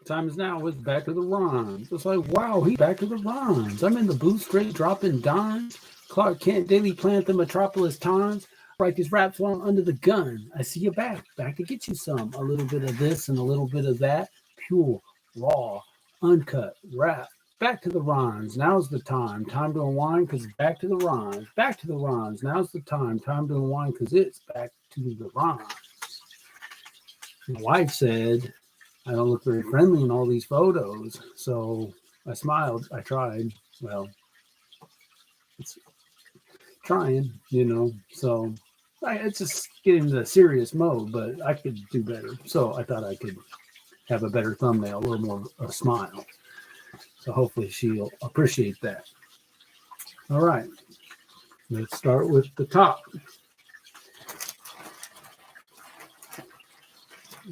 Time is now with Back to the Rhymes. It's like, wow, he's back to the rhymes. I'm in the booth straight dropping dimes. Clark Kent, Daily Planet, the Metropolis Times. Write these raps while I'm under the gun. I see you back to get you some. A little bit of this and a little bit of that. Pure, raw, uncut rap. Back to the rhymes. Now's the time. Time to unwind because back to the rhymes. Back to the rhymes. Now's the time. Time to unwind because it's back to the rhymes. My wife said, I don't look very friendly in all these photos. So I smiled. I tried. Well, it's trying. So it's just getting into serious mode, but I could do better. So I thought I could have a better thumbnail, a little more a smile. So hopefully she'll appreciate that. All right. Let's start with the top.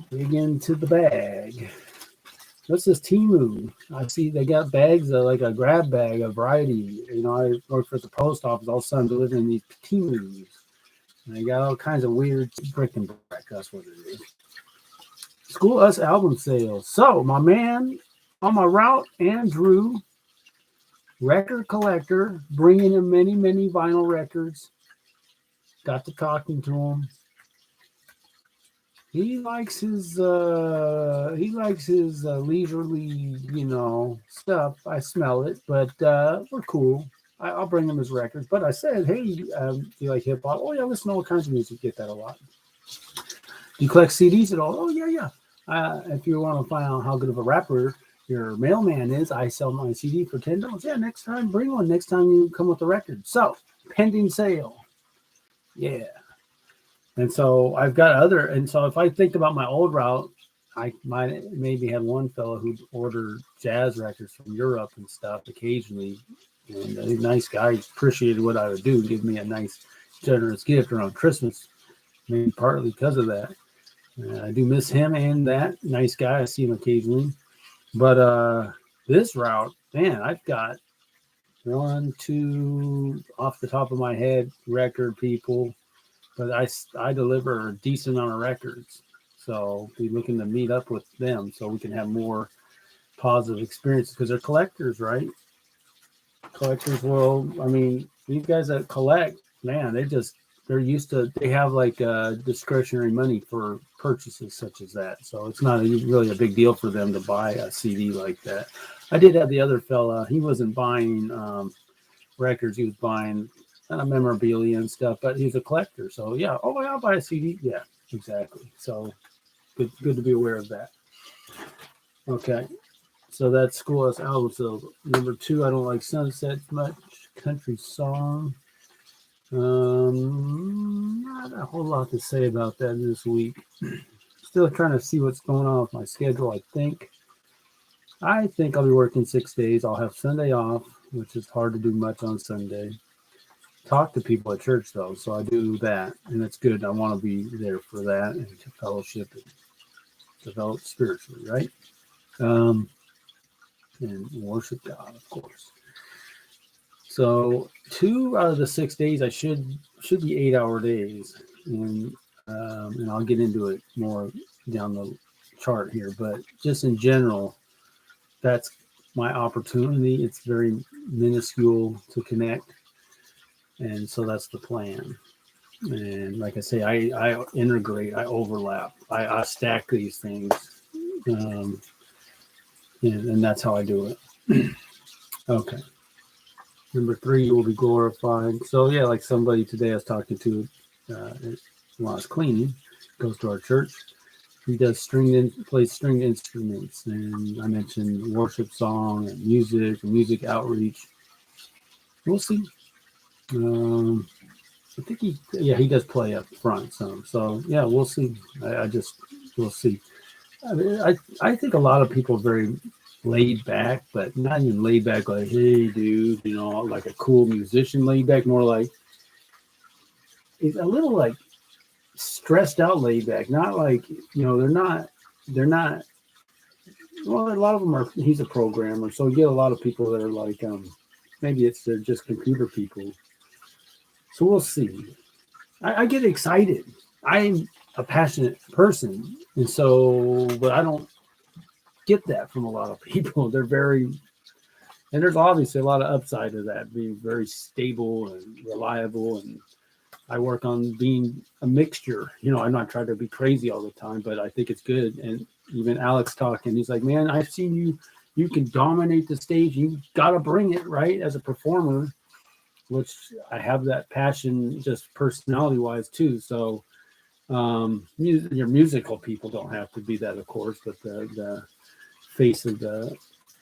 Dig into the bag. What's this Temu? I see they got bags like a grab bag, a variety. I work for the post office. All of a sudden, delivering these Temus. And they got all kinds of weird brick and brack. That's what it is. School Us album sales. So, my man on my route, Andrew, record collector, bringing him many, many vinyl records. Got to talking to him. He likes his leisurely, stuff. I smell it, but we're cool. I'll bring him his records. But I said, hey, do you like hip hop? Oh yeah, listen to all kinds of music. Get that a lot. Do you collect CDs at all? Oh yeah. If you want to find out how good of a rapper your mailman is, I sell my CD for $10. Yeah, next time bring one. Next time you come with a record. So pending sale. Yeah. And so I've got and so if I think about my old route, I might maybe had one fellow who ordered jazz records from Europe and stuff occasionally. And a nice guy appreciated what I would do, give me a nice, generous gift around Christmas, maybe partly because of that. I do miss him and that nice guy. I see him occasionally. But this route, man, I've got 1, 2 off the top of my head record people. But I deliver a decent amount of records. So we're looking to meet up with them so we can have more positive experiences because they're collectors, right? Collectors these guys that collect, man, they're used to, they have like discretionary money for purchases such as that. So it's not really a big deal for them to buy a CD like that. I did have the other fella, he wasn't buying records, he was buying memorabilia and stuff, but he's a collector. So yeah, I'll buy a CD. Yeah, exactly. So good to be aware of that. Okay, so that's School Us album. So number 2, I don't like Sunset much. Country song. Not a whole lot to say about that this week. Still trying to see what's going on with my schedule. I think I'll be working 6 days. I'll have Sunday off, which is hard to do much on Sunday. Talk to people at church though, so I do that, and it's good. I want to be there for that and to fellowship and develop spiritually, right? And worship God, of course. So 2 out of the 6 days I should be 8-hour days, and I'll get into it more down the chart here, but just in general, that's my opportunity. It's very minuscule to connect. And so that's the plan. And like I say, I integrate, I overlap, I stack these things. And that's how I do it. Okay. Number 3, you will be glorified. So yeah, like somebody today I was talking to while I was cleaning, goes to our church. He does plays stringed instruments. And I mentioned worship song and music outreach. We'll see. I think he does play up front some. So yeah, we'll see. We'll see. I think a lot of people are very laid back, but not even laid back like, hey, dude, like a cool musician laid back, more like it's a little like stressed out laid back, not like, they're not, well, a lot of them are, he's a programmer. So you get a lot of people that are like, maybe they're just computer people. So we'll see. I get excited. I'm a passionate person. And so, but I don't get that from a lot of people. They're very, and there's obviously a lot of upside to that, being very stable and reliable. And I work on being a mixture. I'm not trying to be crazy all the time, but I think it's good. And even Alex talking, he's like, man, I've seen you can dominate the stage. You got to bring it, right, as a performer, which I have that passion just personality wise too. So your musical people don't have to be that, of course, but the face of the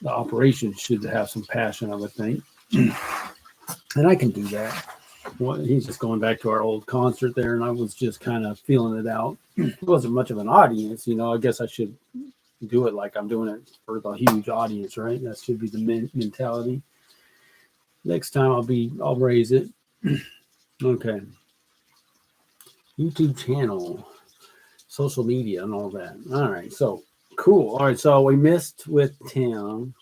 operation should have some passion, I would think. And I can do that. He's just going back to our old concert there, and I was just kind of feeling it out. It wasn't much of an audience, I guess I should do it like I'm doing it for the huge audience, right? That should be the mentality. Next time I'll raise it. Okay. YouTube channel, social media, and all that. All right, so cool. All right, so we missed with Tim.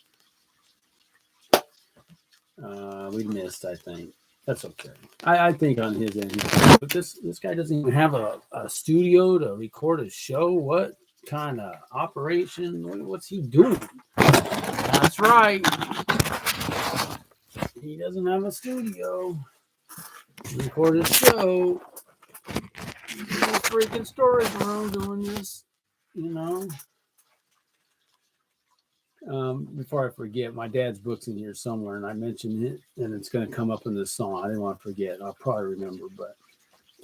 We missed, I think. That's okay. I think on his end, but this guy doesn't even have a studio to record a show. What kind of operation? What's he doing? That's right. He doesn't have a studio to record a show. He's in a freaking storage room doing this, Before I forget, my dad's book's in here somewhere, and I mentioned it, and it's going to come up in this song. I didn't want to forget. I'll probably remember, but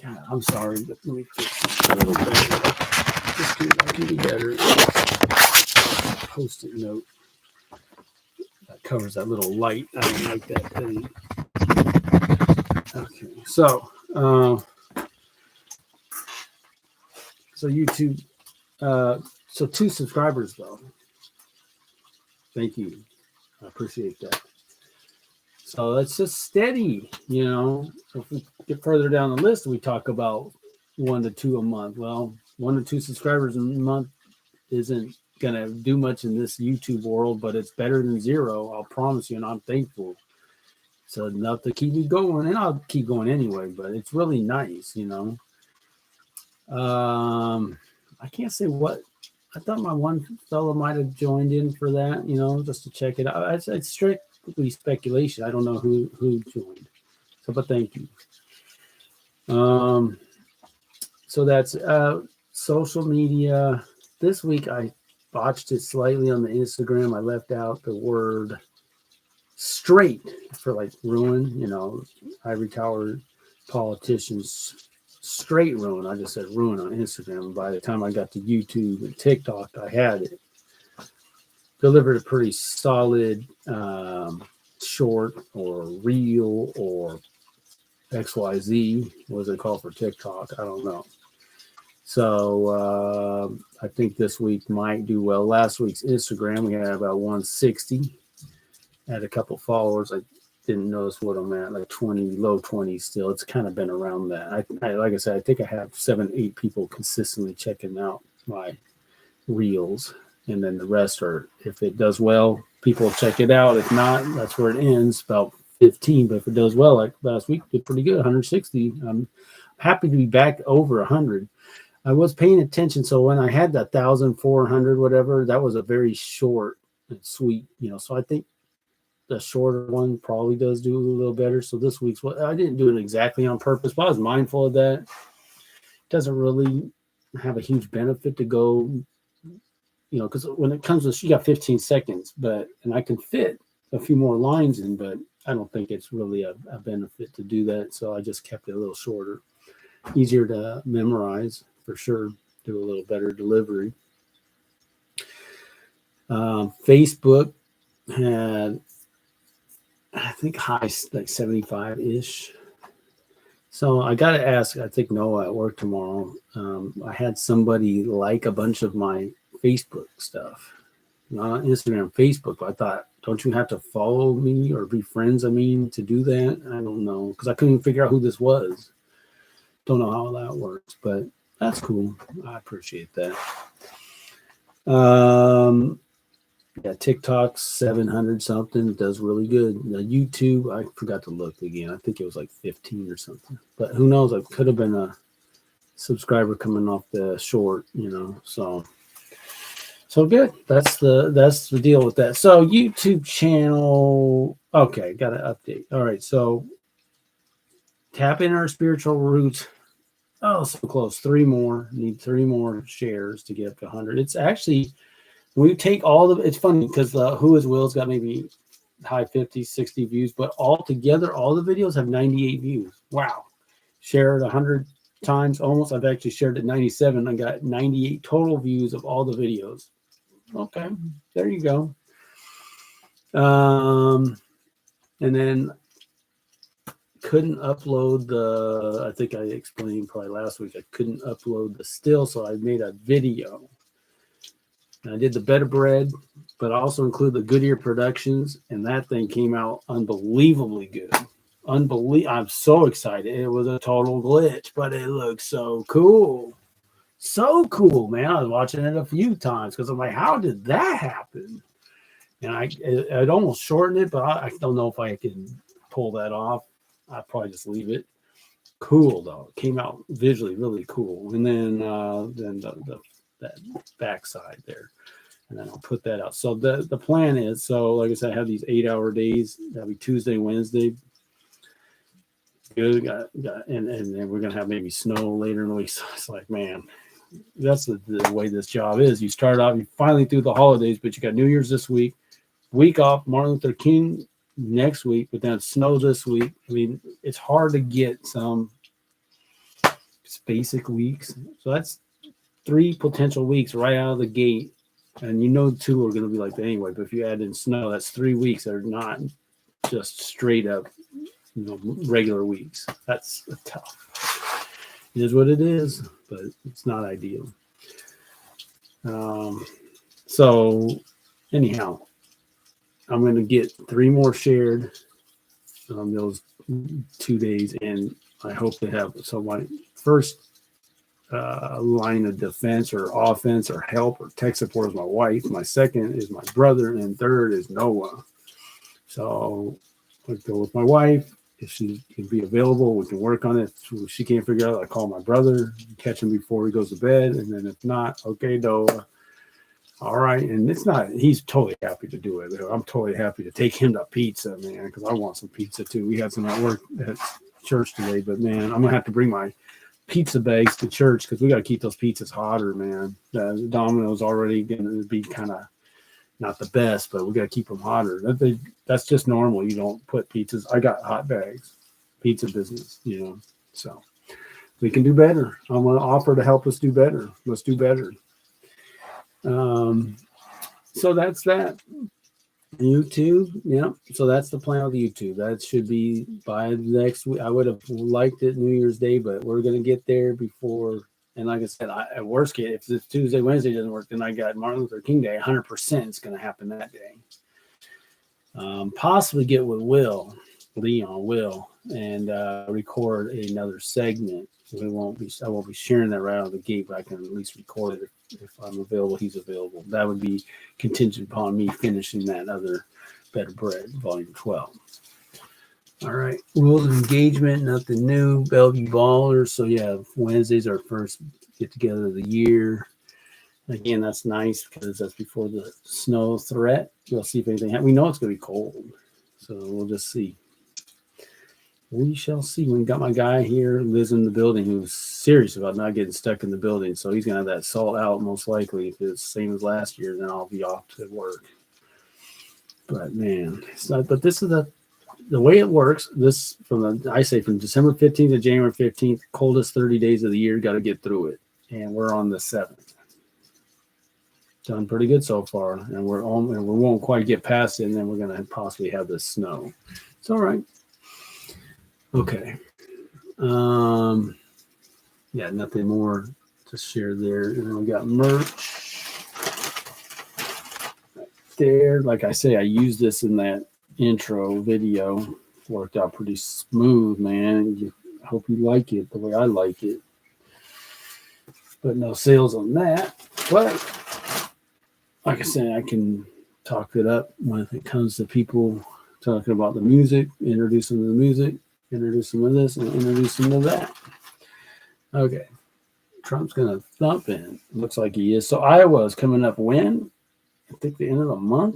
God, I'm sorry. But let me fix a little bit. I can do better. Post-it note that covers that little light. I don't like that thing. Okay, so YouTube. So 2 subscribers though. Thank you. I appreciate that. So that's just steady, If we get further down the list, we talk about 1 to 2 a month. Well, 1 to 2 subscribers a month isn't going to do much in this YouTube world, but it's better than 0. I'll promise you, and I'm thankful. So enough to keep me going, and I'll keep going anyway, but it's really nice, I can't say what. I thought my one fellow might have joined in for that, just to check it out. It's strictly speculation. I don't know who joined. So, but thank you. So that's social media. This week I botched it slightly on the Instagram. I left out the word straight for like ruin, ivory tower politicians. Straight ruin. I just said ruin on Instagram. And by the time I got to YouTube and TikTok, I had it. Delivered a pretty solid short or reel or XYZ. What is it called for TikTok? I don't know. So I think this week might do well. Last week's Instagram, we had about 160. Had a couple followers. I didn't notice what I'm at, like 20, low 20s still. It's kind of been around that. I like I said, I think I have 7, 8 people consistently checking out my reels. And then the rest are, if it does well, people check it out. If not, that's where it ends, about 15. But if it does well, like last week, did pretty good, 160. I'm happy to be back over 100. I was paying attention. So when I had that 1,400, whatever, that was a very short and sweet, so I think the shorter one probably does do a little better. So this week's I didn't do it exactly on purpose, but I was mindful of that. It doesn't really have a huge benefit to go, because when it comes to, you got 15 seconds, and I can fit a few more lines in, but I don't think it's really a benefit to do that. So I just kept it a little shorter, easier to memorize for sure, do a little better delivery. Facebook had, I think, high like 75-ish. So I got to ask, I think Noah at work tomorrow, I had somebody like a bunch of my Facebook stuff, not on Instagram, Facebook. I thought, don't you have to follow me or be friends, to do that? I don't know, because I couldn't figure out who this was. Don't know how that works, but that's cool. I appreciate that. Yeah, TikTok's 700 something. It does really good. YouTube, I forgot to look again. I think it was like 15 or something. But who knows? I could have been a subscriber coming off the short, So So good. That's the deal with that. So YouTube channel. Okay, got an update. All right. So tap in our spiritual roots. Oh, so close. Three more. Need three more shares to get up to 100. It's actually, when we take all the, it's funny because Who is Will's got maybe high 50, 60 views, but all together, all the videos have 98 views. Wow. Shared 100 times almost. I've actually shared it 97. I got 98 total views of all the videos. Okay. There you go. And then couldn't upload I think I explained probably last week, I couldn't upload the still, so I made a video. And I did the Better Bread, but I also include the Goodyear Productions, and that thing came out unbelievably good. I'm so excited. It was a total glitch, but it looks so cool. So cool, man. I was watching it a few times because I'm like, how did that happen? And I'd almost shortened it, but I don't know if I can pull that off. I'd probably just leave it. Cool though. It came out visually really cool. And then that backside there. And then I'll put that out. So the plan is, so like I said, I have these 8-hour days. That'll be Tuesday, Wednesday. Good. And then we're gonna have maybe snow later in the week. So it's like, man, that's the way this job is. You start off, you finally through the holidays, but you got New Year's this week off, Martin Luther King next week, but then snow this week. I mean, it's hard to get some basic weeks. So that's 3 potential weeks right out of the gate. And 2 are going to be like that anyway. But if you add in snow, that's 3 weeks that are not just straight up, regular weeks. That's tough. It is what it is, but it's not ideal. So anyhow, I'm going to get 3 more shared on those 2 days, and I hope to have my first line of defense or offense or help or tech support is my wife. My second is my brother, and third is Noah. So I'll go with my wife. If she can be available, we can work on it. If she can't figure out, I call my brother, catch him before he goes to bed, and then if not, okay, Noah. All right, and he's totally happy to do it. I'm totally happy to take him to pizza, man, because I want some pizza too. We had some at work at church today, but man, I'm gonna have to bring my pizza bags to church because we got to keep those pizzas hotter, man. The Domino's already gonna be kind of not the best, but we got to keep them hotter. That's just normal. You don't put pizzas. I got hot bags, pizza business, so we can do better. I'm going to offer to help us do better. Let's do better. So that's that. YouTube, yeah. So that's the plan with YouTube. That should be by next week. I would have liked it New Year's Day, but we're gonna get there before. And like I said, at worst case, if this Tuesday, Wednesday doesn't work, then I got Martin Luther King Day. 100% it's gonna happen that day. Possibly get with Will, and record another segment. I won't be sharing that right out of the gate, but I can at least record it if I'm available. He's available. That would be contingent upon me finishing that other Better Bread, Volume 12. All right, rules of engagement, nothing new. Bellevue Ballers. So yeah, Wednesday's our first get together of the year. Again, that's nice because that's before the snow threat. We'll see if anything happens. We know it's going to be cold, so we'll just see. We shall see. We got my guy here who lives in the building who's serious about not getting stuck in the building. So he's going to have that salt out most likely. If it's the same as last year, then I'll be off to work. But man, it's not. But this is the way it works. This from December 15th to January 15th, coldest 30 days of the year. Got to get through it, and we're on the 7th. Done pretty good so far, and we won't quite get past it, and then we're going to possibly have the snow. It's all right. Okay. Yeah, nothing more to share there. And then we got merch right there. Like I say, I used this in that intro video. Worked out pretty smooth, man. I hope you like it the way I like it. But no sales on that. But like I said, I can talk it up when it comes to people talking about the music, introduce them to the music. Introduce them to this and introduce them to that. Okay. Trump's going to thump in. Looks like he is. So Iowa is coming up when? I think the end of the month.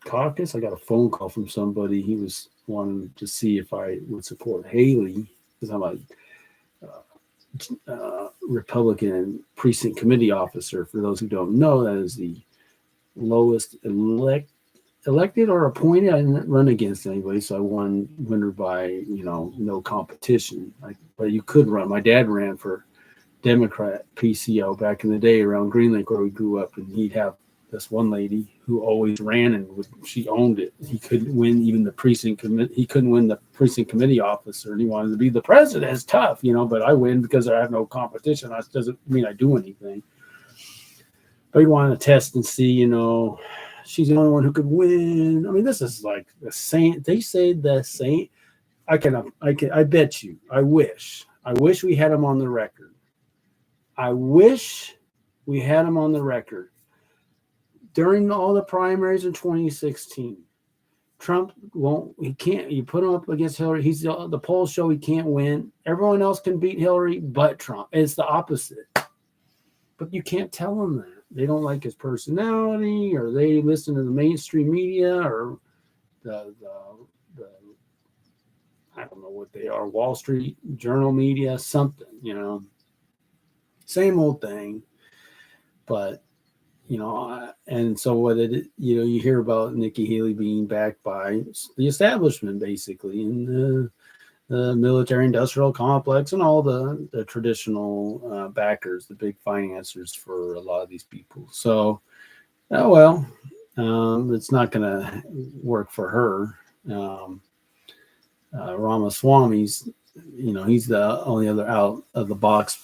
Caucus. I got a phone call from somebody. He was wanting to see if I would support Haley because I'm a Republican precinct committee officer. For those who don't know, that is the lowest elected or appointed. I didn't run against anybody, so I won winner by no competition. But you could run. My dad ran for Democrat PCO back in the day around Green Lake where we grew up, and he'd have this one lady who always ran and she owned it. He couldn't win even the precinct committee. He couldn't win the precinct committee officer, and he wanted to be the president. It's tough, but I win because I have no competition. That doesn't mean I do anything. But he wanted to test and see, she's the only one who could win. I mean, this is like the saint. They say the saint. I bet you. I wish we had him on the record. I wish we had him on the record. During all the primaries in 2016, Trump he can't, you put him up against Hillary, the polls show he can't win. Everyone else can beat Hillary but Trump. It's the opposite. But you can't tell him that. They don't like his personality, or they listen to the mainstream media, or the I don't know what they are, Wall Street Journal media, something, Same old thing. But and so what you hear about Nikki Haley being backed by the establishment, basically, in the military industrial complex and all the traditional backers, the big financiers for a lot of these people. So, it's not going to work for her. Ramaswamy's, he's the only other out of the box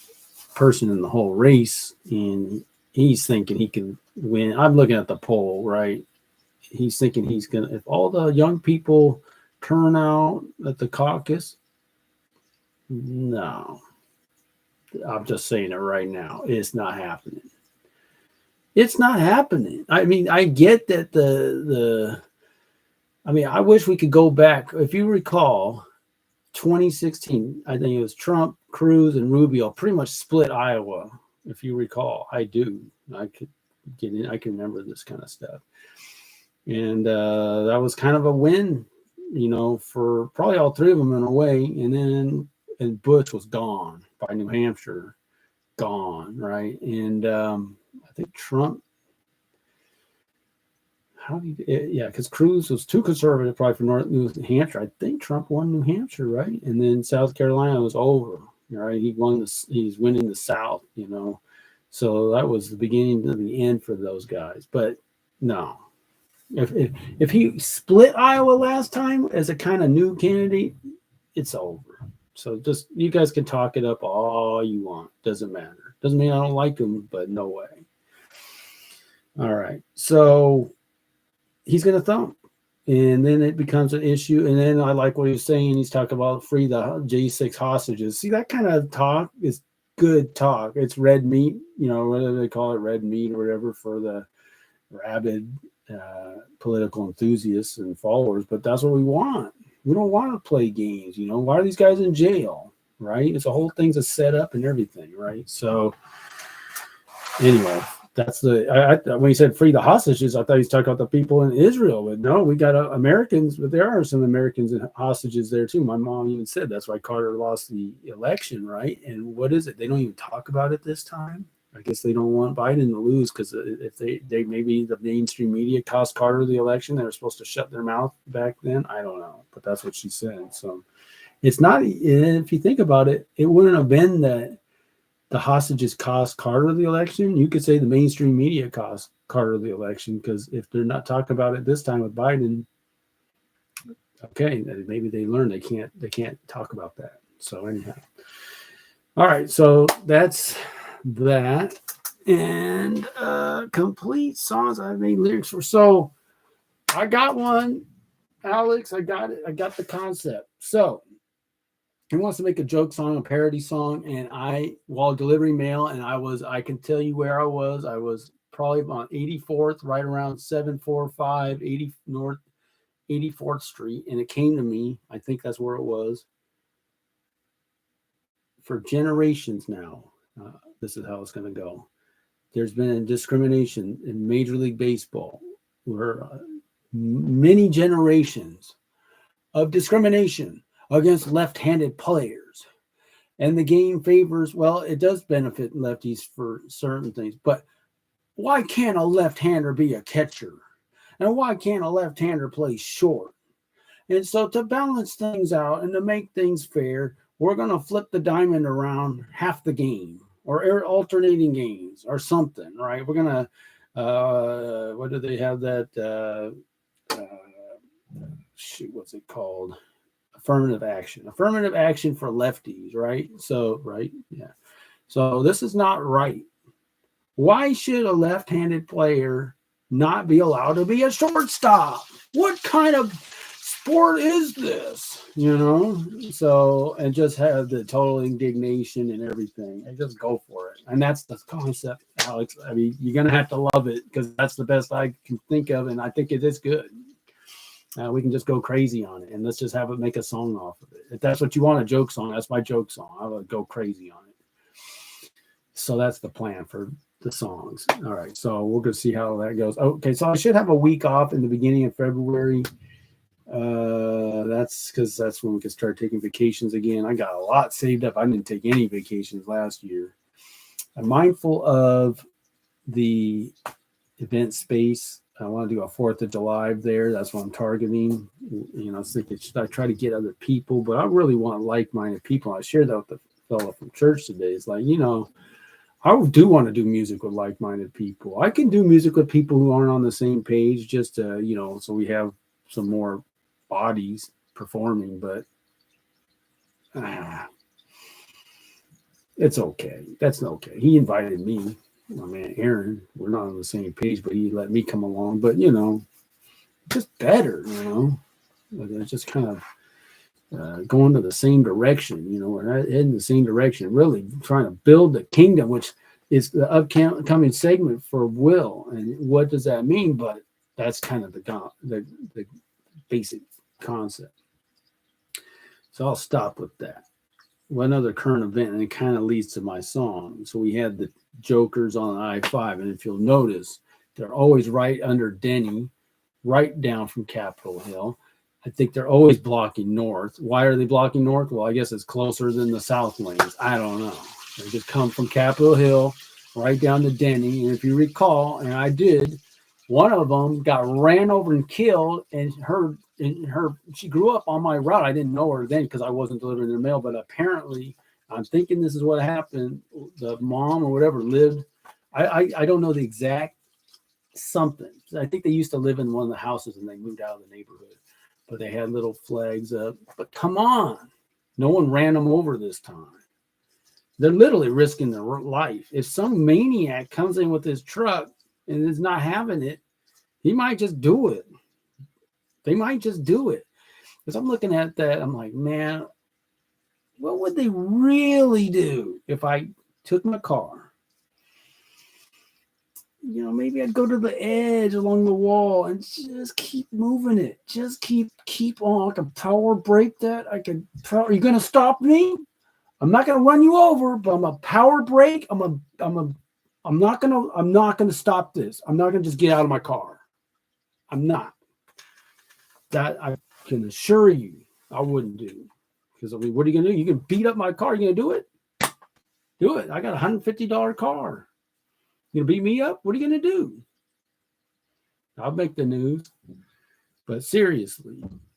person in the whole race, and he's thinking he can win. I'm looking at the poll, right? He's thinking he's going to, if all the young people turn out at the caucus, no. I'm just saying it right now. It's not happening. It's not happening. I mean, I get that I wish we could go back. If you recall, 2016, I think it was Trump, Cruz, and Rubio pretty much split Iowa. If you recall, I do. I could get in. I can remember this kind of stuff. And that was kind of a win, for probably all three of them in a way. And Bush was gone by New Hampshire, right? And I think Trump, because Cruz was too conservative probably for North New Hampshire. I think Trump won New Hampshire, right? And then South Carolina was over. Right, he's winning the South, so that was the beginning of the end for those guys. But no, if he split Iowa last time as a kind of new candidate, it's over. So just, you guys can talk it up all you want. Doesn't matter. Doesn't mean I don't like him, but no way. All right, so he's gonna thump. And then it becomes an issue. And then I like what he was saying. He's talking about free the J6 hostages. See, that kind of talk is good talk. It's red meat, whether they call it red meat or whatever for the rabid political enthusiasts and followers. But that's what we want. We don't want to play games. Why are these guys in jail? Right? It's a whole thing's a setup and everything. Right? So anyway. That's when he said free the hostages, I thought he was talking about the people in Israel. But no, we got Americans, but there are some Americans and hostages there too. My mom even said that's why Carter lost the election, right? And what is it? They don't even talk about it this time. I guess they don't want Biden to lose because if they maybe the mainstream media cost Carter the election, they were supposed to shut their mouth back then. I don't know, but that's what she said. So it's not. If you think about it, it wouldn't have been that the hostages cost Carter the election. You could say the mainstream media cost Carter the election, because if they're not talking about it this time with Biden, okay, maybe they learned they can't talk about that. So anyhow, all right, so that's that. And complete songs I've made lyrics for. So I got one, Alex. I got it. I got the concept. So he wants to make a joke song, a parody song, and while delivering mail, and I can tell you where I was probably on 84th, right around 745 80 North 84th Street, and it came to me. I think that's where it was. For generations now, this is how it's going to go. There's been discrimination in Major League Baseball, where many generations of discrimination against left-handed players. And the game favors, well, it does benefit lefties for certain things, but why can't a left-hander be a catcher? And why can't a left-hander play short? And so to balance things out and to make things fair, we're going to flip the diamond around half the game or alternating games or something, right? We're going to, what do they have that, what's it called? Affirmative action for lefties, right? So, right. Yeah. So this is not right. Why should a left-handed player not be allowed to be a shortstop? What kind of sport is this? So, and just have the total indignation and everything and just go for it. And that's the concept, Alex. I mean, you're going to have to love it because that's the best I can think of. And I think it is good. We can just go crazy on it and let's just have it make a song off of it. If that's what you want, a joke song, that's my joke song. I would go crazy on it. So that's the plan for the songs. All right. So we're going to see how that goes. Okay. So I should have a week off in the beginning of February. That's because that's when we can start taking vacations again. I got a lot saved up. I didn't take any vacations last year. I'm mindful of the event space. I want to do a 4th of July there. That's what I'm targeting. I was thinking, should I try to get other people? But I really want like-minded people. I shared that with the fellow from church today. It's like, I do want to do music with like-minded people. I can do music with people who aren't on the same page just to, so we have some more bodies performing, but it's okay. That's okay. He invited me. My man Aaron, we're not on the same page, but he let me come along. But just better, it's just kind of going to the same direction. We're not heading the same direction. Really trying to build the kingdom, which is the upcoming segment for Will. And what does that mean? But that's kind of the basic concept. So I'll stop with that. One other current event, and it kind of leads to my song. So we had the Jokers on I-5, and if you'll notice, they're always right under Denny, right down from Capitol Hill. I think they're always blocking north. Why are they blocking north? Well, I guess it's closer than the south lanes. I don't know. They just come from Capitol Hill right down to Denny. And if you recall, and I did, one of them got ran over and killed, and she grew up on my route. I didn't know her then because I wasn't delivering the mail, but apparently I'm thinking this is what happened. The mom or whatever lived. I don't know the exact something. I think they used to live in one of the houses and they moved out of the neighborhood, but they had little flags up. But come on, no one ran them over this time. They're literally risking their life. If some maniac comes in with his truck and is not having it, he might just do it. They might just do it. Because I'm looking at that, I'm like, man, what would they really do if I took my car? Maybe I'd go to the edge along the wall and just keep moving it. Just keep on. I can power brake that. Are you going to stop me? I'm not going to run you over, but I'm a power brake. I'm not going to stop this. I'm not going to just get out of my car. I'm not. That I can assure you I wouldn't do. Because, what are you going to do? You can beat up my car. You going to do it? Do it. I got a $150 car. You going to beat me up? What are you going to do? I'll make the news. But seriously,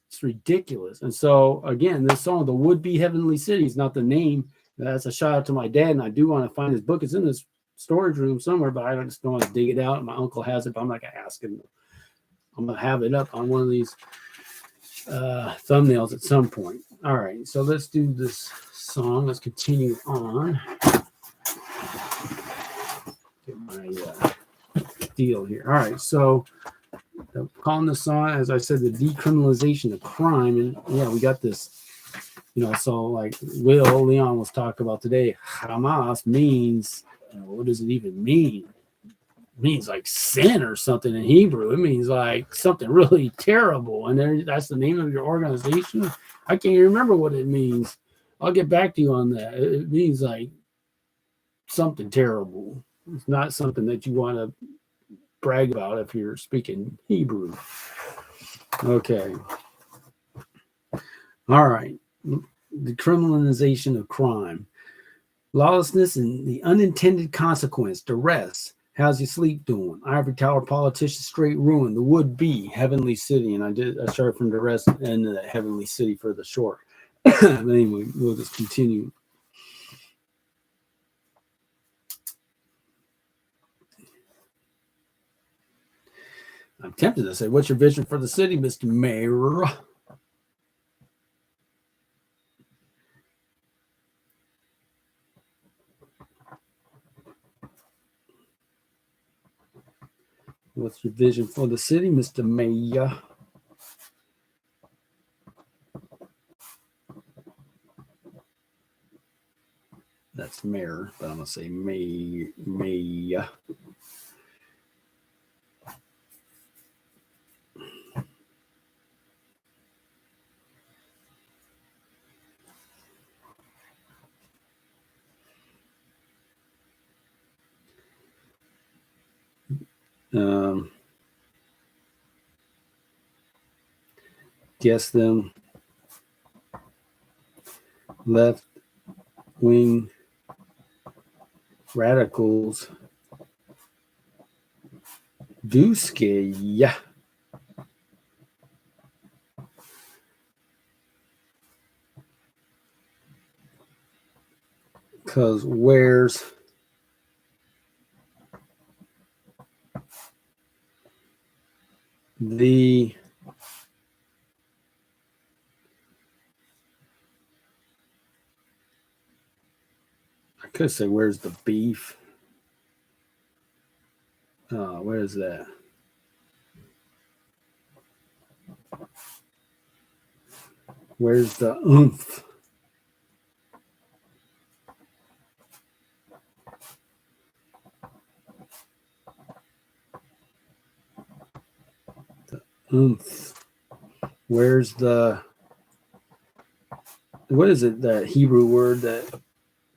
it's ridiculous. And so, again, this song, The Would-Be Heavenly City, is not the name. That's a shout out to my dad, and I do want to find his book. It's in this storage room somewhere, but I just don't want to dig it out. My uncle has it, but I'm not going to ask him. I'm going to have it up on one of these thumbnails at some point. All right, so let's do this song. Let's continue on. Get my deal here. All right, so I'm calling this song, as I said, the decriminalization of crime. And yeah, we got this, so like Leon was talking about today, Hamas means, what does it even mean? Means like sin or something in Hebrew. It means like something really terrible. And that's the name of your organization. I can't even remember what it means. I'll get back to you on that. It means like something terrible. It's not something that you want to brag about if you're speaking Hebrew. Okay. All right. The criminalization of crime, lawlessness, and the unintended consequence, duress. How's your sleep doing? Ivory Tower politician straight ruin. The would be heavenly city. And I started from duress and the heavenly city for the short. But anyway, we'll just continue. I'm tempted to say, what's your vision for the city, Mr. Mayor? What's your vision for the city, Mr. Mayor? That's mayor, but I'm going to say Mayor. Guess them left wing radicals do scare ya. Because where's the I could say where's the beef? Where is that? Where's the oomph? The oomph. Where's the what is it, that Hebrew word that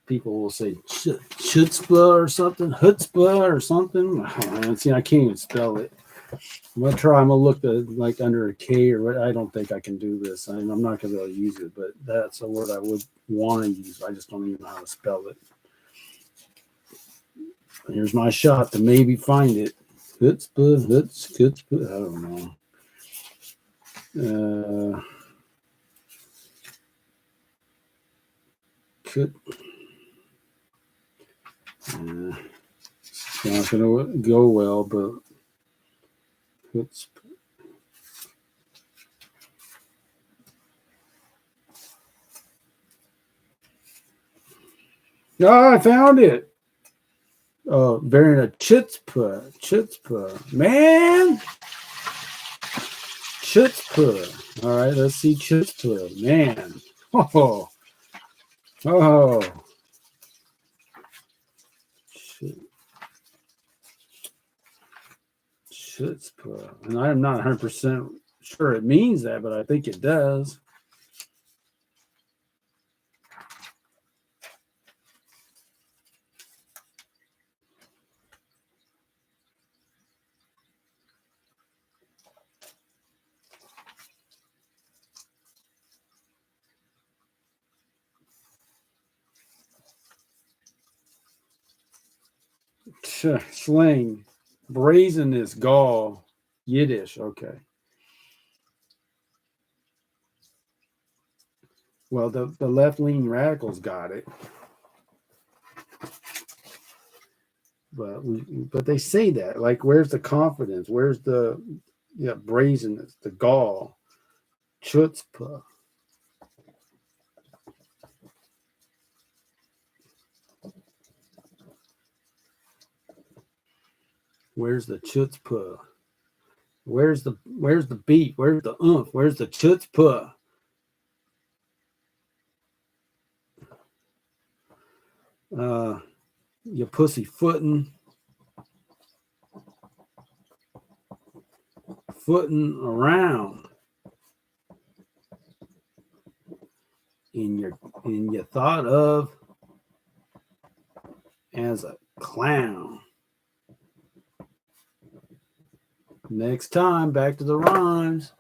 people will say chutzpah or something, chutzpah or something? Oh, see, I can't even spell it. I'm gonna try. I'm gonna look like under a K or what. I don't think I can do this. I'm not gonna be able to use it, but that's a word I would want to use. I just don't even know how to spell it. Here's my shot to maybe find it. Chutzpah. I don't know. It's not gonna go well, but chutzpah. Oh, I found it. Variant of chutzpah, man. Chutzpah. All right, let's see chutzpah, man. Oh, chutzpah. And I'm not 100% sure it means that, but I think it does. Slang, brazenness, gall, Yiddish. Okay. Well, the left-leaning radicals got it, but they say that, like, where's the confidence? Where's the brazenness, the gall, chutzpah? Where's the chutzpah? Where's the beat? Where's the oomph? Where's the chutzpah? You pussy footing around in your thought of as a clown. Next time, back to the rhymes.